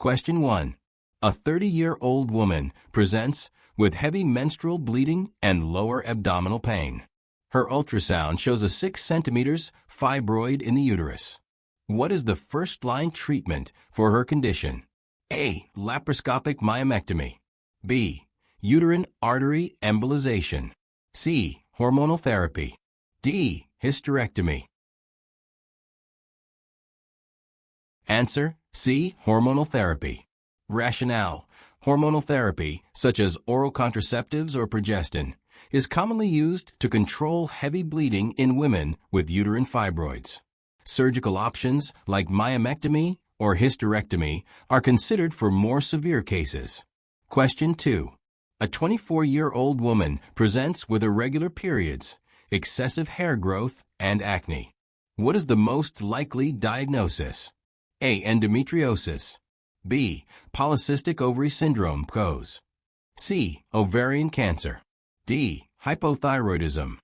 Question 1. A 30-year-old woman presents with heavy menstrual bleeding and lower abdominal pain. Her ultrasound shows a 6 centimeters fibroid in the uterus. What is the first-line treatment for her condition? A. Laparoscopic myomectomy. B. Uterine artery embolization. C. Hormonal therapy. D. Hysterectomy. Answer: C. Hormonal therapy. Rationale: hormonal therapy, such as oral contraceptives or progestin, is commonly used to control heavy bleeding in women with uterine fibroids. Surgical options like myomectomy or hysterectomy are considered for more severe cases. Question 2. A 24-year-old woman presents with irregular periods, excessive hair growth, and acne. What is the most likely diagnosis? A. Endometriosis. B. Polycystic ovary syndrome (PCOS). C. Ovarian cancer. D. Hypothyroidism.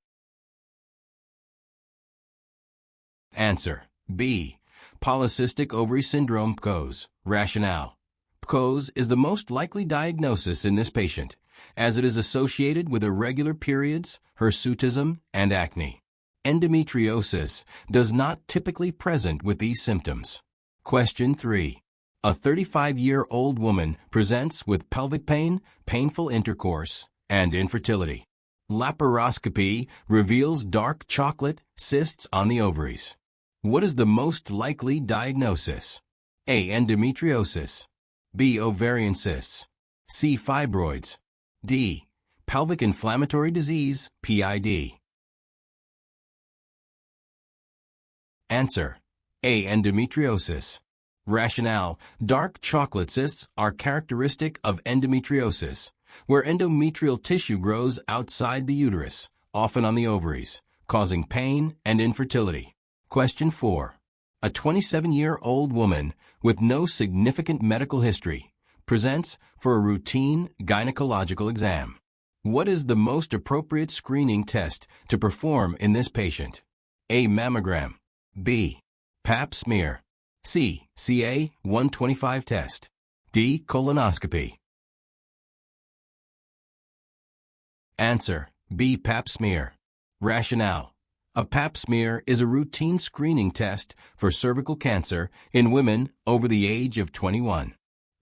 Answer: B. Polycystic ovary syndrome (PCOS). Rationale: PCOS is the most likely diagnosis in this patient, as it is associated with irregular periods, hirsutism, and acne. Endometriosis does not typically present with these symptoms. Question 3. A 35-year-old woman presents with pelvic pain, painful intercourse, and infertility. Laparoscopy reveals dark chocolate cysts on the ovaries. What is the most likely diagnosis? A. Endometriosis. B. Ovarian cysts. C. Fibroids. D. Pelvic inflammatory disease (PID). Answer: A. Endometriosis. Rationale: dark chocolate cysts are characteristic of endometriosis, where endometrial tissue grows outside the uterus, often on the ovaries, causing pain and infertility. Question 4. A 27-year-old woman with no significant medical history presents for a routine gynecological exam. What is the most appropriate screening test to perform in this patient? A. Mammogram. B. Pap smear. C. CA-125 test. D. Colonoscopy. Answer: B. Pap smear. Rationale: a pap smear is a routine screening test for cervical cancer in women over the age of 21.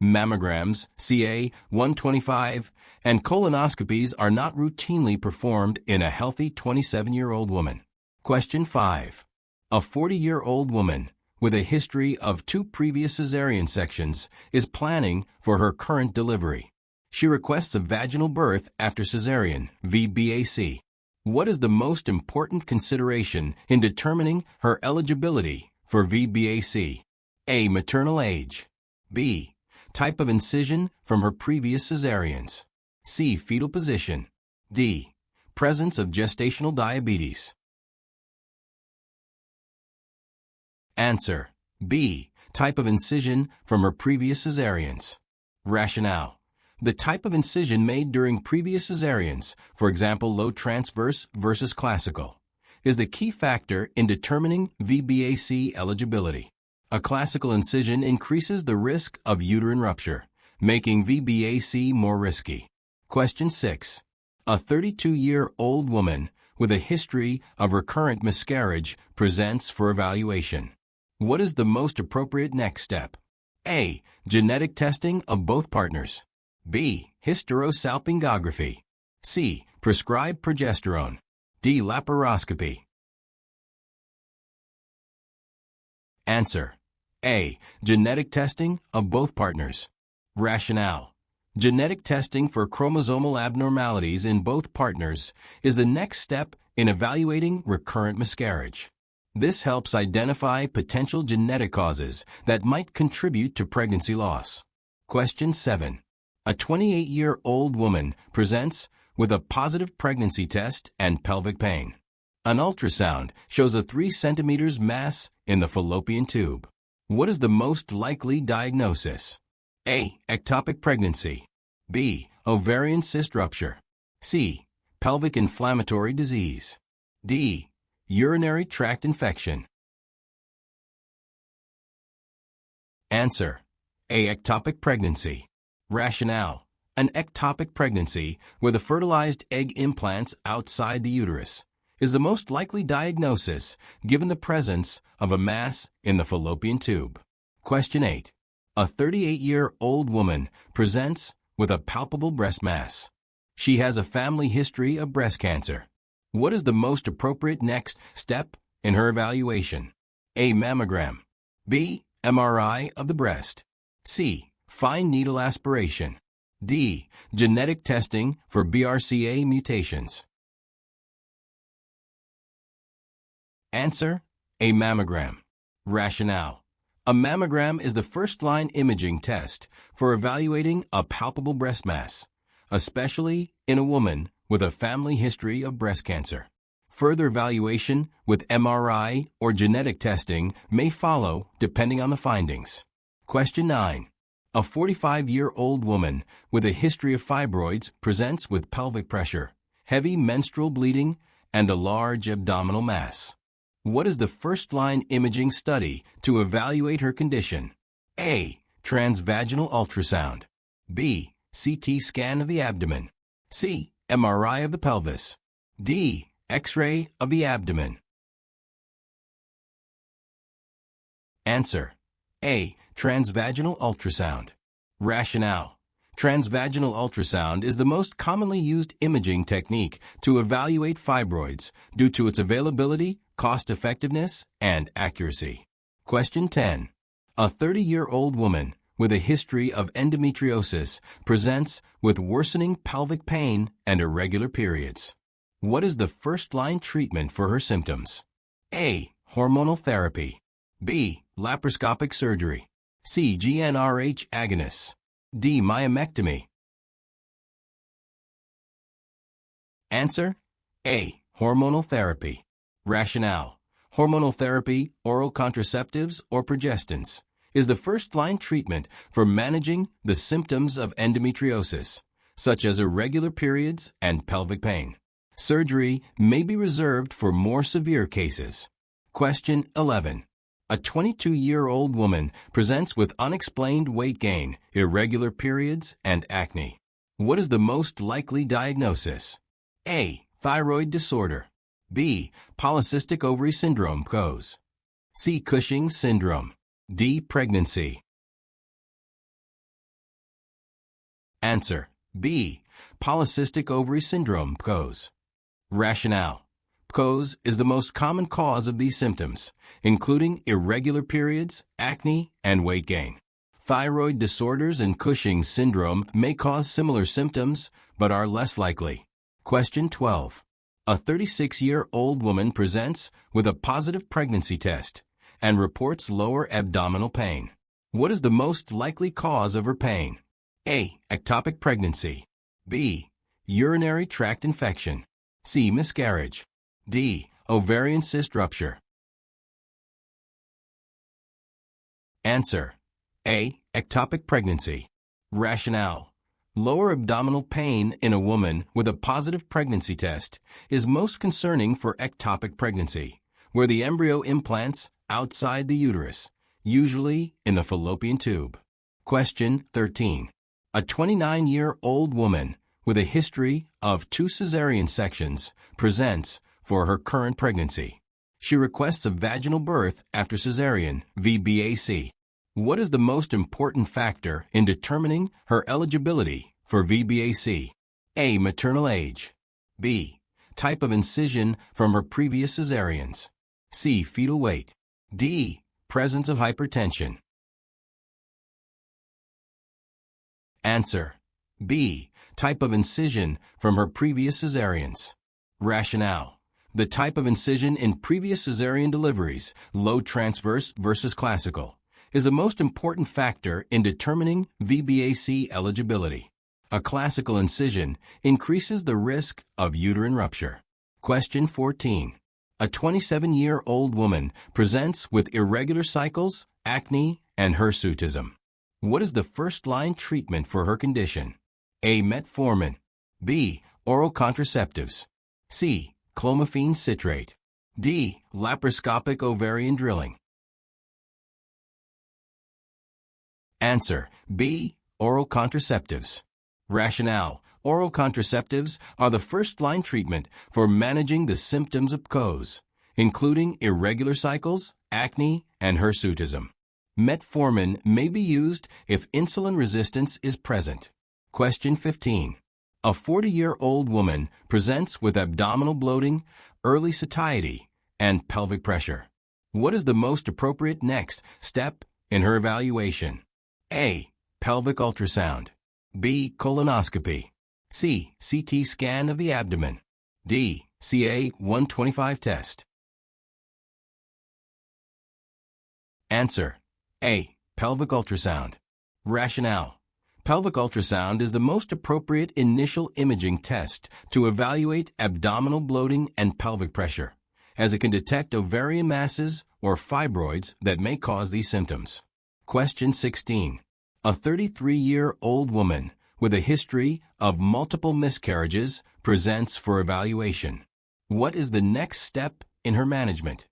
Mammograms, CA-125, and colonoscopies are not routinely performed in a healthy 27-year-old woman. Question 5. A 40-year-old woman with a history of 2 previous cesarean sections is planning for her current delivery. She requests a vaginal birth after cesarean, VBAC. What is the most important consideration in determining her eligibility for VBAC? A. Maternal age. B. Type of incision from her previous cesareans. C. Fetal position. D. Presence of gestational diabetes. Answer: B. Type of incision from her previous cesareans. Rationale: the type of incision made during previous cesareans, for example low transverse versus classical, is the key factor in determining VBAC eligibility. A classical incision increases the risk of uterine rupture, making VBAC more risky. Question 6. A 32-year-old woman with a history of recurrent miscarriage presents for evaluation. What is the most appropriate next step? A. Genetic testing of both partners. B. Hysterosalpingography. C. Prescribed progesterone. D. Laparoscopy. Answer: A. Genetic testing of both partners. Rationale: genetic testing for chromosomal abnormalities in both partners is the next step in evaluating recurrent miscarriage. This helps identify potential genetic causes that might contribute to pregnancy loss. Question 7. A 28-year-old woman presents with a positive pregnancy test and pelvic pain. An ultrasound shows a 3 centimeters mass in the fallopian tube. What is the most likely diagnosis? A. Ectopic pregnancy. B. Ovarian cyst rupture. C. Pelvic inflammatory disease. D. Urinary tract infection. Answer: A. Ectopic pregnancy. Rationale: an ectopic pregnancy, where the fertilized egg implants outside the uterus, is the most likely diagnosis given the presence of a mass in the fallopian tube. Question 8. A 38-year-old woman presents with a palpable breast mass. She has a family history of breast cancer. What is the most appropriate next step in her evaluation? A. Mammogram. B. MRI of the breast. C. Fine needle aspiration. D. Genetic testing for BRCA mutations. Answer: A mammogram. Rationale: a mammogram is the first-line imaging test for evaluating a palpable breast mass, especially in a woman with a family history of breast cancer. Further evaluation with MRI or genetic testing may follow depending on the findings. Question 9. A 45-year-old woman with a history of fibroids presents with pelvic pressure, heavy menstrual bleeding, and a large abdominal mass. What is the first-line imaging study to evaluate her condition? A. Transvaginal ultrasound. B. CT scan of the abdomen. C. MRI of the pelvis. D. X-ray of the abdomen. Answer: A. Transvaginal ultrasound. Rationale: transvaginal ultrasound is the most commonly used imaging technique to evaluate fibroids due to its availability, cost-effectiveness, and accuracy. Question 10. A 30-year-old woman with a history of endometriosis presents with worsening pelvic pain and irregular periods. What is the first-line treatment for her symptoms? A. Hormonal therapy. B. Laparoscopic surgery. C. GnRH agonists. D. Myomectomy. Answer: A. Hormonal therapy. Rationale: hormonal therapy, oral contraceptives, or progestins is the first-line treatment for managing the symptoms of endometriosis, such as irregular periods and pelvic pain. Surgery may be reserved for more severe cases. Question 11. A 22-year-old woman presents with unexplained weight gain, irregular periods, and acne. What is the most likely diagnosis? A. Thyroid disorder. B. Polycystic ovary syndrome (PCOS). C. Cushing's syndrome. D. Pregnancy. Answer: B. Polycystic ovary syndrome (PCOS). Rationale: PCOS is the most common cause of these symptoms, including irregular periods, acne, and weight gain. Thyroid disorders and Cushing's syndrome may cause similar symptoms, but are less likely. Question 12. A 36-year-old woman presents with a positive pregnancy test and reports lower abdominal pain. What is the most likely cause of her pain? A. Ectopic pregnancy. B. Urinary tract infection. C. Miscarriage. D. Ovarian cyst rupture. Answer: A. Ectopic pregnancy. Rationale: lower abdominal pain in a woman with a positive pregnancy test is most concerning for ectopic pregnancy, where the embryo implants outside the uterus, usually in the fallopian tube. Question 13. A 29-year-old woman with a history of 2 cesarean sections presents for her current pregnancy. She requests a vaginal birth after cesarean, VBAC. What is the most important factor in determining her eligibility for VBAC? A. Maternal age. B. Type of incision from her previous cesareans. C. Fetal weight. D. Presence of hypertension. Answer: B. Type of incision from her previous cesareans. Rationale: the type of incision in previous cesarean deliveries, low transverse versus classical, is the most important factor in determining VBAC eligibility. A classical incision increases the risk of uterine rupture. Question 14. A 27-year-old woman presents with irregular cycles, acne, and hirsutism. What is the first-line treatment for her condition? A. Metformin. B. Oral contraceptives. C. Clomiphene citrate. D. Laparoscopic ovarian drilling. Answer: B. Oral contraceptives. Rationale: oral contraceptives are the first-line treatment for managing the symptoms of PCOS, including irregular cycles, acne, and hirsutism. Metformin may be used if insulin resistance is present. Question 15. A 40-year-old woman presents with abdominal bloating, early satiety, and pelvic pressure. What is the most appropriate next step in her evaluation? A. Pelvic ultrasound. B. Colonoscopy. C. CT scan of the abdomen. D. CA-125 test. Answer: A. Pelvic ultrasound. Rationale: pelvic ultrasound is the most appropriate initial imaging test to evaluate abdominal bloating and pelvic pressure, as it can detect ovarian masses or fibroids that may cause these symptoms. Question 16. A 33-year-old woman with a history of multiple miscarriages presents for evaluation. What is the next step in her management?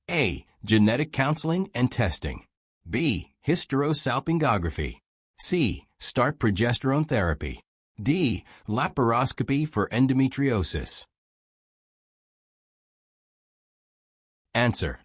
A. Genetic counseling and testing. B. Hysterosalpingography. C. Start progesterone therapy. D. Laparoscopy for endometriosis. Answer: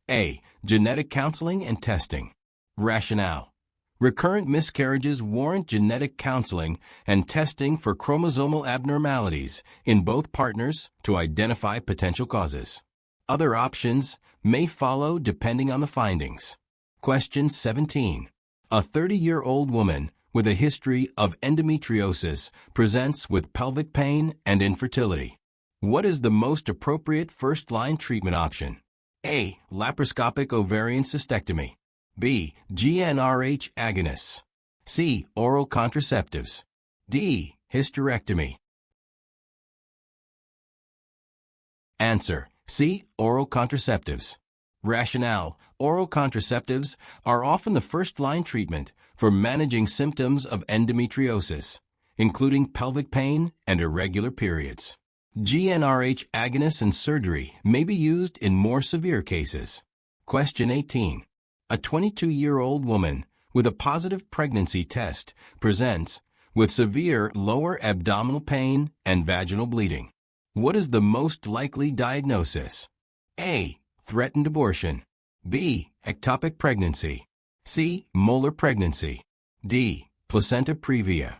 A. Genetic counseling and testing. Rationale: recurrent miscarriages warrant genetic counseling and testing for chromosomal abnormalities in both partners to identify potential causes. Other options may follow depending on the findings. Question 17. A 30-year-old woman with a history of endometriosis presents with pelvic pain and infertility. What is the most appropriate first-line treatment option? A. Laparoscopic ovarian cystectomy. B. GnRH agonists. C. Oral contraceptives. D. Hysterectomy. Answer: C. Oral contraceptives. Rationale: oral contraceptives are often the first-line treatment for managing symptoms of endometriosis, including pelvic pain and irregular periods. GnRH agonists and surgery may be used in more severe cases. Question 18. A 22-year-old woman with a positive pregnancy test presents with severe lower abdominal pain and vaginal bleeding. What is the most likely diagnosis? A. Threatened abortion. B. Ectopic pregnancy. C. Molar pregnancy. D. Placenta previa.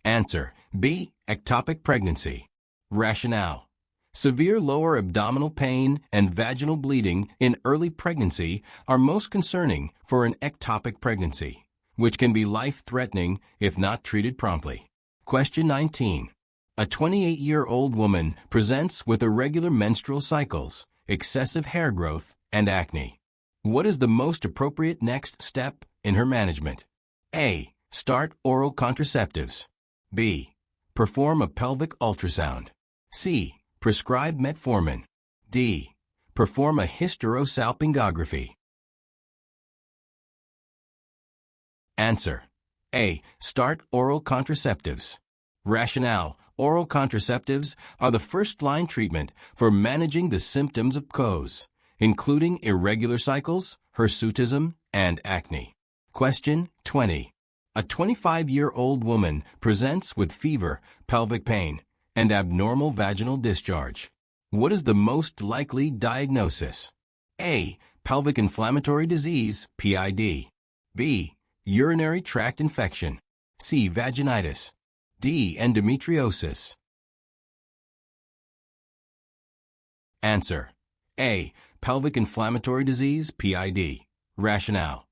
Answer: B. Ectopic pregnancy. Rationale: severe lower abdominal pain and vaginal bleeding in early pregnancy are most concerning for an ectopic pregnancy, which can be life-threatening if not treated promptly. Question 19. A 28-year-old woman presents with irregular menstrual cycles, excessive hair growth, and acne. What is the most appropriate next step in her management? A. Start oral contraceptives. B. Perform a pelvic ultrasound. C. Prescribe metformin. D. Perform a hysterosalpingography. Answer: A. Start oral contraceptives. Rationale: oral contraceptives are the first-line treatment for managing the symptoms of PCOS, including irregular cycles, hirsutism, and acne. Question 20. A 25-year-old woman presents with fever, pelvic pain, and abnormal vaginal discharge. What is the most likely diagnosis? A. Pelvic inflammatory disease, PID. B. Urinary tract infection. C. Vaginitis. D. Endometriosis. Answer: A. Pelvic inflammatory disease, PID. Rationale: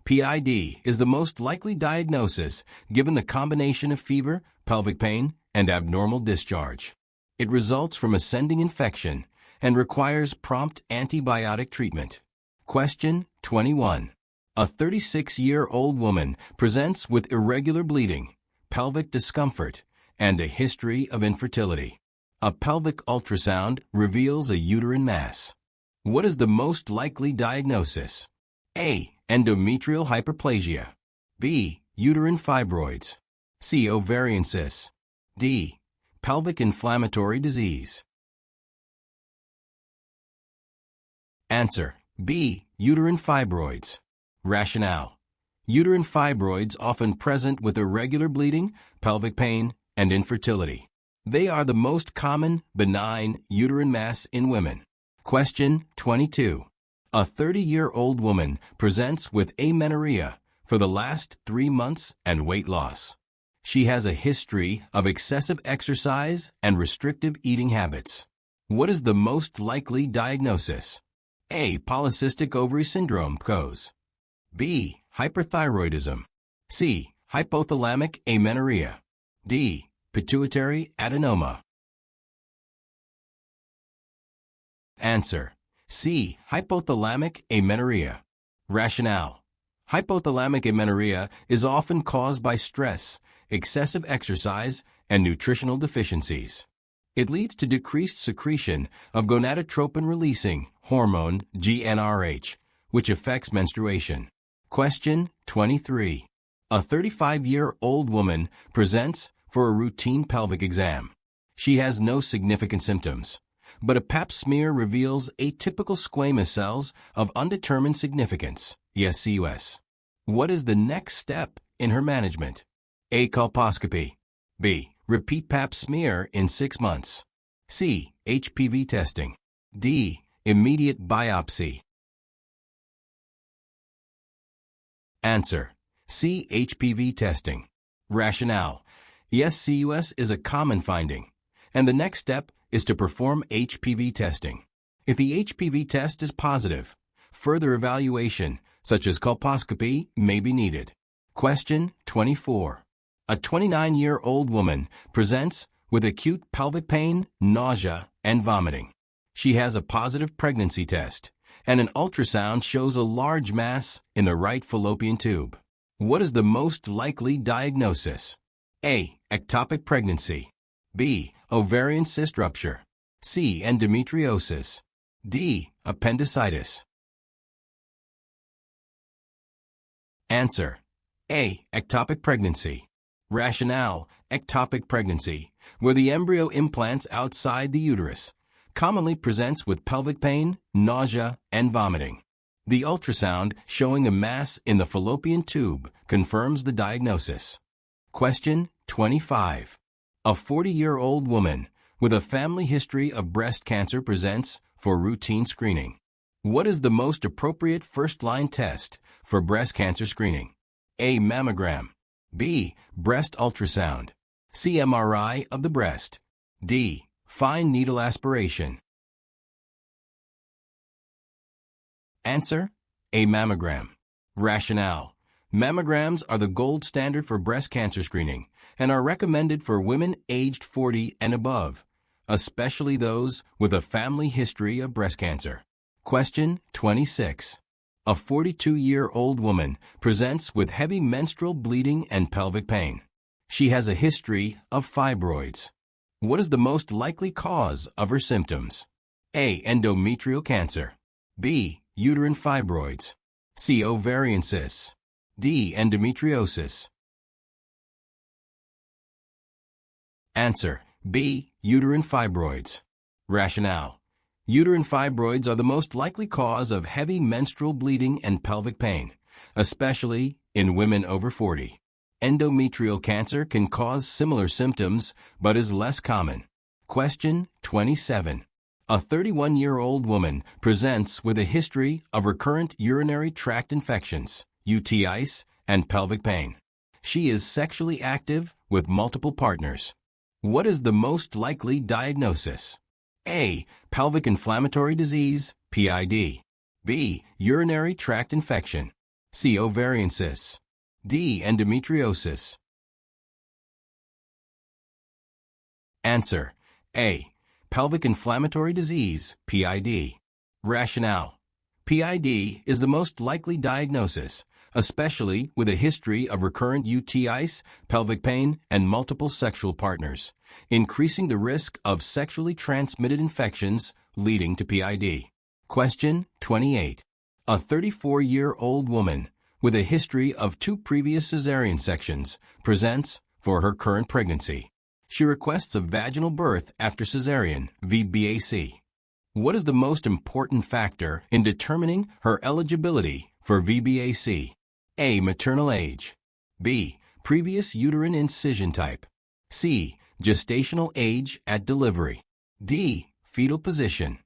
PID is the most likely diagnosis given the combination of fever, pelvic pain, and abnormal discharge. It results from ascending infection and requires prompt antibiotic treatment. Question 21. A 36-year-old woman presents with irregular bleeding, pelvic discomfort, and a history of infertility. A pelvic ultrasound reveals a uterine mass. What is the most likely diagnosis? A. Endometrial hyperplasia. B. Uterine fibroids. C. Ovarian cysts. D. Pelvic inflammatory disease. Answer: B. uterine fibroids. Rationale: uterine fibroids often present with irregular bleeding, pelvic pain, and infertility. They are the most common benign uterine mass in women. Question 22. A 30-year-old woman presents with amenorrhea for the last 3 months and weight loss. She has a history of excessive exercise and restrictive eating habits. What is the most likely diagnosis? A. Polycystic ovary syndrome, PCOS. B. Hyperthyroidism. C. Hypothalamic amenorrhea. D. Pituitary adenoma. Answer: C. Hypothalamic amenorrhea. Rationale: hypothalamic amenorrhea is often caused by stress, excessive exercise, and nutritional deficiencies. It leads to decreased secretion of gonadotropin-releasing hormone, GnRH, which affects menstruation. Question 23. A 35-year-old woman presents for a routine pelvic exam. She has no significant symptoms, but a Pap smear reveals atypical squamous cells of undetermined significance, ESCUS. What is the next step in her management? A. Colposcopy. B. Repeat Pap smear in 6 months. C. HPV testing. D. Immediate biopsy. Answer: C. HPV testing. Rationale: ESCUS is a common finding, and the next step is to perform HPV testing. If the HPV test is positive, further evaluation, such as colposcopy, may be needed. Question 24. A 29-year-old woman presents with acute pelvic pain, nausea, and vomiting. She has a positive pregnancy test, and an ultrasound shows a large mass in the right fallopian tube. What is the most likely diagnosis? A. Ectopic pregnancy. B. Ovarian cyst rupture. C. Endometriosis. D. Appendicitis. Answer: A. Ectopic pregnancy. Rationale: ectopic pregnancy, where the embryo implants outside the uterus, commonly presents with pelvic pain, nausea, and vomiting. The ultrasound showing a mass in the fallopian tube confirms the diagnosis. Question 25. A 40-year-old woman with a family history of breast cancer presents for routine screening. What is the most appropriate first-line test for breast cancer screening? A. Mammogram. B. Breast ultrasound. C. MRI of the breast. D. Fine needle aspiration. Answer: A. Mammogram. Rationale: mammograms are the gold standard for breast cancer screening and are recommended for women aged 40 and above, especially those with a family history of breast cancer. Question 26. A 42-year-old woman presents with heavy menstrual bleeding and pelvic pain. She has a history of fibroids. What is the most likely cause of her symptoms? A. Endometrial cancer. B. Uterine fibroids. C. Ovarian cysts. D. Endometriosis. Answer: B. Uterine fibroids. Rationale: uterine fibroids are the most likely cause of heavy menstrual bleeding and pelvic pain, especially in women over 40. Endometrial cancer can cause similar symptoms, but is less common. Question 27. A 31-year-old woman presents with a history of recurrent urinary tract infections, UTIs, and pelvic pain. She is sexually active with multiple partners. What is the most likely diagnosis? A. Pelvic inflammatory disease, PID. B. Urinary tract infection. C. Ovarian cysts. D. Endometriosis. Answer: A. Pelvic inflammatory disease, PID. Rationale: PID is the most likely diagnosis, especially with a history of recurrent UTIs, pelvic pain, and multiple sexual partners, increasing the risk of sexually transmitted infections leading to PID. Question 28. A 34-year-old woman with a history of 2 previous cesarean sections presents for her current pregnancy. She requests a vaginal birth after cesarean, VBAC. What is the most important factor in determining her eligibility for VBAC? A. Maternal age. B. Previous uterine incision type. C. Gestational age at delivery. D. Fetal position.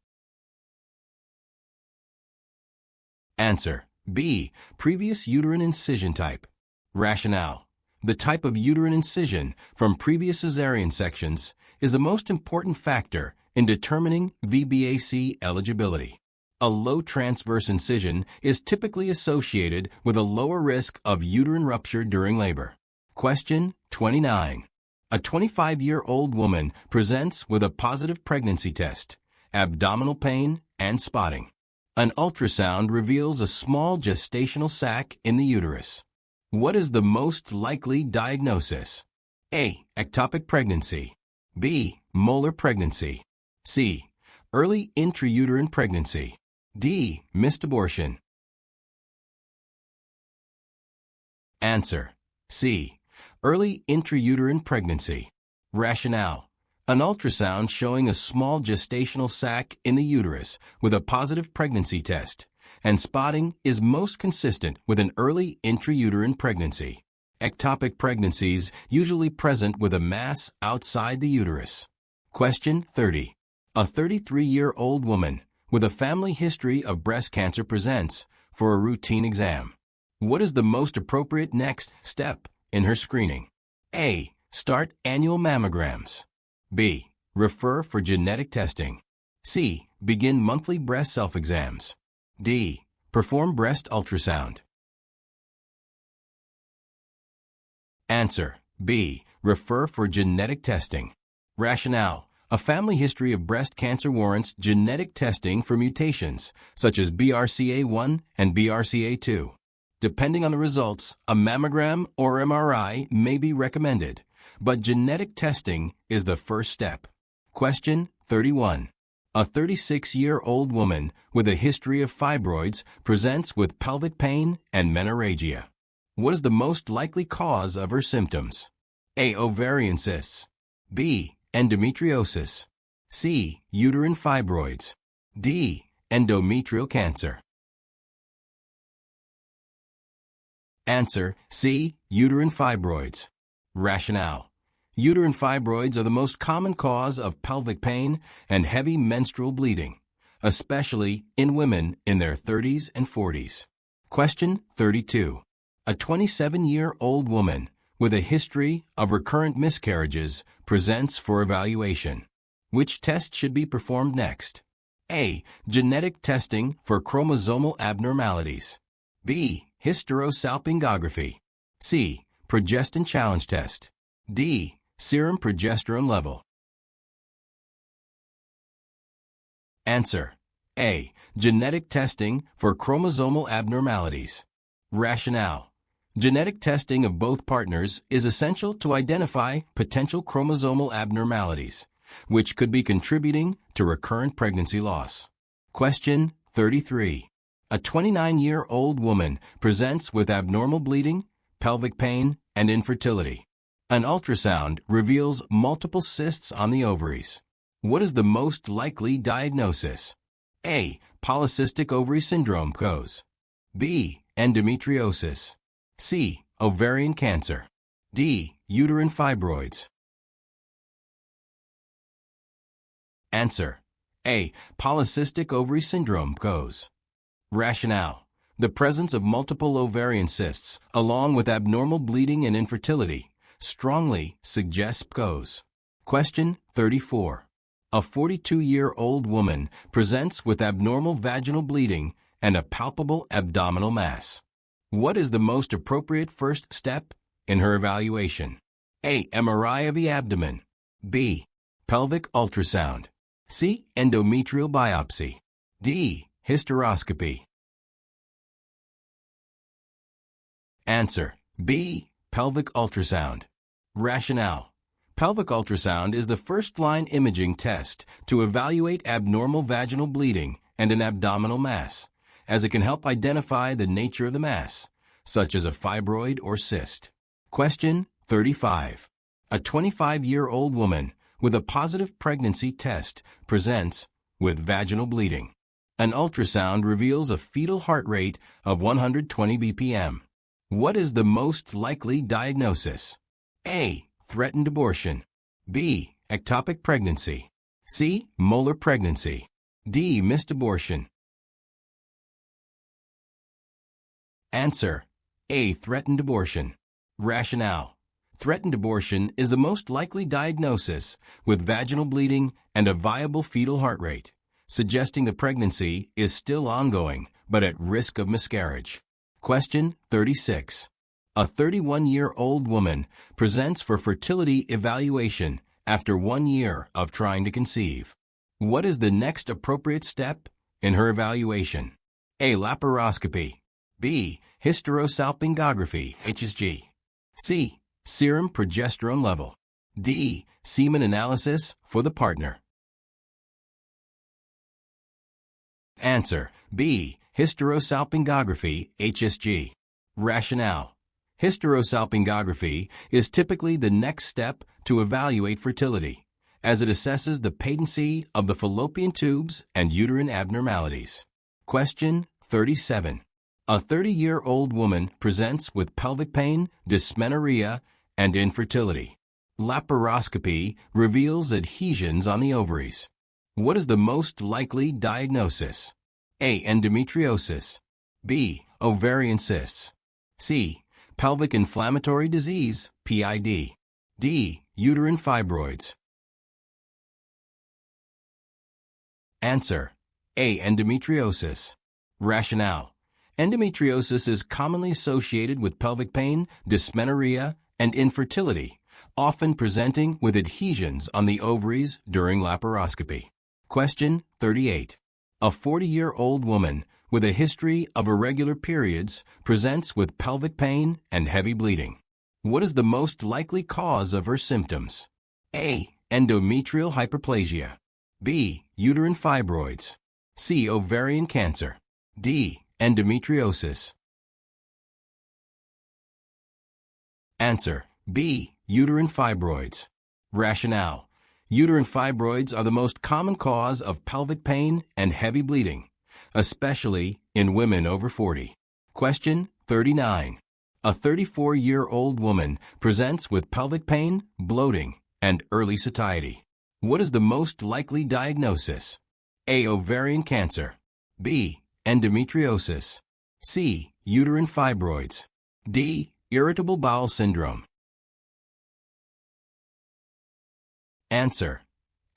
Answer: B. Previous uterine incision type. Rationale: the type of uterine incision from previous cesarean sections is the most important factor in determining VBAC eligibility. A low transverse incision is typically associated with a lower risk of uterine rupture during labor. Question 29. A 25-year-old woman presents with a positive pregnancy test, abdominal pain, and spotting. An ultrasound reveals a small gestational sac in the uterus. What is the most likely diagnosis? A. Ectopic pregnancy. B. Molar pregnancy. C. Early intrauterine pregnancy. D. Missed abortion. Answer: C. Early intrauterine pregnancy. Rationale: an ultrasound showing a small gestational sac in the uterus with a positive pregnancy test, and spotting is most consistent with an early intrauterine pregnancy. Ectopic pregnancies usually present with a mass outside the uterus. Question 30. A 33-year-old woman with a family history of breast cancer presents for a routine exam. What is the most appropriate next step in her screening? A. Start annual mammograms. B. Refer for genetic testing. C. Begin monthly breast self-exams. D. Perform breast ultrasound. Answer: B. Refer for genetic testing. Rationale: a family history of breast cancer warrants genetic testing for mutations such as BRCA1 and BRCA2. Depending on the results, a mammogram or MRI may be recommended, but genetic testing is the first step. Question 31. A 36-year-old woman with a history of fibroids presents with pelvic pain and menorrhagia. What is the most likely cause of her symptoms? A. Ovarian cysts. B. Endometriosis. C. Uterine fibroids. D. Endometrial cancer. Answer: C. Uterine fibroids. Rationale: uterine fibroids are the most common cause of pelvic pain and heavy menstrual bleeding, especially in women in their 30s and 40s. Question 32. A 27-year-old woman with a history of recurrent miscarriages presents for evaluation. Which test should be performed next? A. Genetic testing for chromosomal abnormalities. B. Hysterosalpingography. C. Progestin challenge test. D. Serum progesterone level. Answer: A. Genetic testing for chromosomal abnormalities. Rationale: genetic testing of both partners is essential to identify potential chromosomal abnormalities, which could be contributing to recurrent pregnancy loss. Question 33. A 29-year-old woman presents with abnormal bleeding, pelvic pain, and infertility. An ultrasound reveals multiple cysts on the ovaries. What is the most likely diagnosis? A. Polycystic ovary syndrome (PCOS). B. Endometriosis. C. Ovarian cancer. D. Uterine fibroids. Answer: A. Polycystic ovary syndrome (PCOS). Rationale: the presence of multiple ovarian cysts, along with abnormal bleeding and infertility, strongly suggests PCOS. Question 34. A 42-year-old woman presents with abnormal vaginal bleeding and a palpable abdominal mass. What is the most appropriate first step in her evaluation? A. MRI of the abdomen. B. Pelvic ultrasound. C. Endometrial biopsy. D. Hysteroscopy. Answer: B. Pelvic ultrasound. Rationale: pelvic ultrasound is the first-line imaging test to evaluate abnormal vaginal bleeding and an abdominal mass, as it can help identify the nature of the mass, such as a fibroid or cyst. Question 35. A 25-year-old woman with a positive pregnancy test presents with vaginal bleeding. An ultrasound reveals a fetal heart rate of 120 bpm. What is the most likely diagnosis? A. Threatened abortion. B. Ectopic pregnancy. C. Molar pregnancy. D. Missed abortion. Answer: A. Threatened abortion. Rationale: threatened abortion is the most likely diagnosis with vaginal bleeding and a viable fetal heart rate, suggesting the pregnancy is still ongoing but at risk of miscarriage. Question 36. A 31-year-old woman presents for fertility evaluation after 1 year of trying to conceive. What is the next appropriate step in her evaluation? A. Laparoscopy. B. Hysterosalpingography (HSG). C. Serum progesterone level. D. Semen analysis for the partner. Answer: B. Hysterosalpingography (HSG). Rationale: hysterosalpingography is typically the next step to evaluate fertility, as it assesses the patency of the fallopian tubes and uterine abnormalities. Question 37. A 30-year-old woman presents with pelvic pain, dysmenorrhea, and infertility. Laparoscopy reveals adhesions on the ovaries. What is the most likely diagnosis? A. Endometriosis. B. Ovarian cysts. C. Pelvic inflammatory disease (PID). D. Uterine fibroids. Answer: A. Endometriosis. Rationale: endometriosis is commonly associated with pelvic pain, dysmenorrhea, and infertility, often presenting with adhesions on the ovaries during laparoscopy. Question 38. A 40-year-old woman with a history of irregular periods presents with pelvic pain and heavy bleeding. What is the most likely cause of her symptoms? A. Endometrial hyperplasia. B. Uterine fibroids. C. Ovarian cancer. D. Endometriosis. Answer: B. Uterine fibroids. Rationale: uterine fibroids are the most common cause of pelvic pain and heavy bleeding, especially in women over 40. Question 39. A 34-year-old woman presents with pelvic pain, bloating, and early satiety. What is the most likely diagnosis? A. Ovarian cancer. B. Endometriosis. C. Uterine fibroids. D. Irritable bowel syndrome. Answer: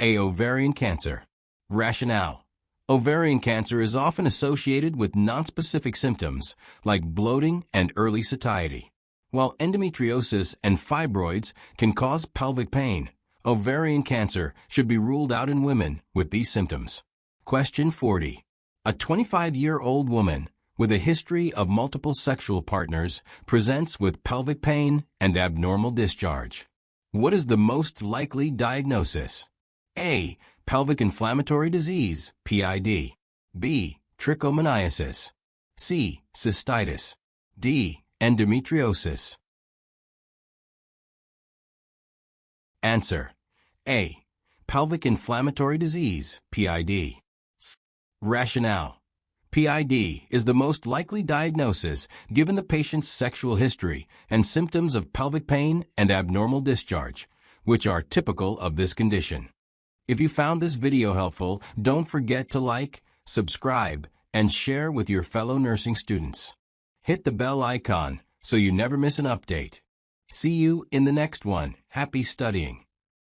A. Ovarian cancer. Rationale: ovarian cancer is often associated with nonspecific symptoms like bloating and early satiety. While endometriosis and fibroids can cause pelvic pain, ovarian cancer should be ruled out in women with these symptoms. Question 40. A 25-year-old woman with a history of multiple sexual partners presents with pelvic pain and abnormal discharge. What is the most likely diagnosis? A. Pelvic inflammatory disease (PID). B. Trichomoniasis. C. Cystitis. D. Endometriosis. Answer: A. Pelvic inflammatory disease (PID). Rationale: PID is the most likely diagnosis given the patient's sexual history and symptoms of pelvic pain and abnormal discharge, which are typical of this condition. If you found this video helpful, don't forget to like, subscribe, and share with your fellow nursing students. Hit the bell icon so you never miss an update. See you in the next one. Happy studying.